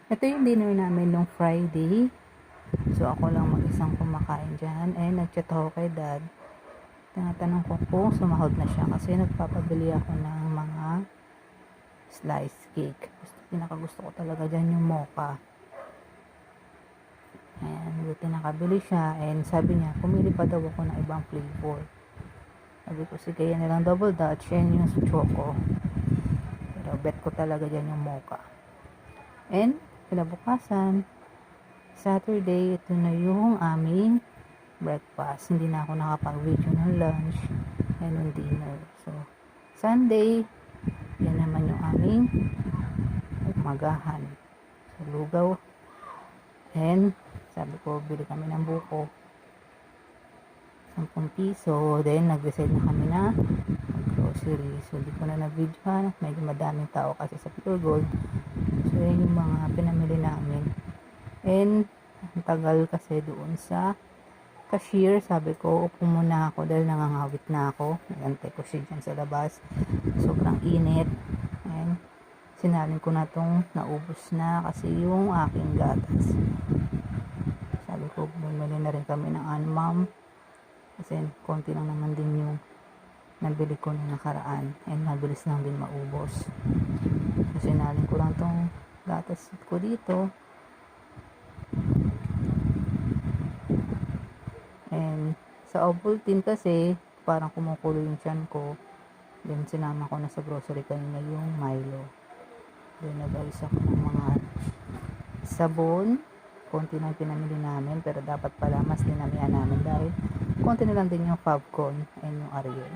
Ito yung dinner namin nung Friday. So, ako lang mag-isang kumakain dyan. And nag-chat ako kay dad. Tinatanong ko kung sumahod na siya kasi nagpapabili ako ng mga slice cake. Pinakagusto ko talaga dyan yung mocha. Ayan, buti nakabili siya. And sabi niya, pumili pa daw ako ng ibang flavor. Sabi ko, sige, yan na lang double Dutch. Yan yung choco. Pero bet ko talaga dyan yung mocha. And, kinabukasan, Saturday, ito na yung aming breakfast. Hindi na ako nakapag-video ng lunch and ng dinner. So, Sunday, yan naman yung aming umagahan. So, lugaw. And, sabi ko, bili kami ng buko. 10 piso. Then, nag-decide na kami na grocery. So, di ko na nag-video. Medyo madaming tao kasi sa Pure Gold. So, yan yung mga pinamili namin. And, ang tagal kasi doon sa cashier. Sabi ko, upo muna ako dahil nangangawit na ako. Nagantay ko siya dyan sa labas. Sobrang init. And, sinalin ko na tong naubos na kasi yung aking gatas. Sabi ko, bumili na rin kami ng anmam. Kasi, konti lang naman din yung nabili ko na nakaraan. And, mabilis lang din maubos. So, sinalin ko lang tong gatas ko dito. And sa Ovaltine kasi parang kumukulo yung tiyan ko. Then sinama ko na sa grocery kanina yung Milo. Then nag-ayos ako ng mga sabon. Konti lang pinamili namin pero dapat pala mas dinamihan namin dahil konti na lang din yung Fabcon and yung Ariel.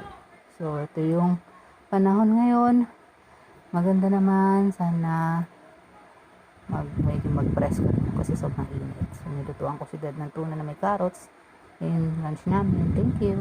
So ito yung panahon ngayon. Maganda naman. Sana medyo mag-press ko rin kasi sobrang init. So nilutuan ko si dad ng tuna na may carrots. Yung lunch namin. Thank you.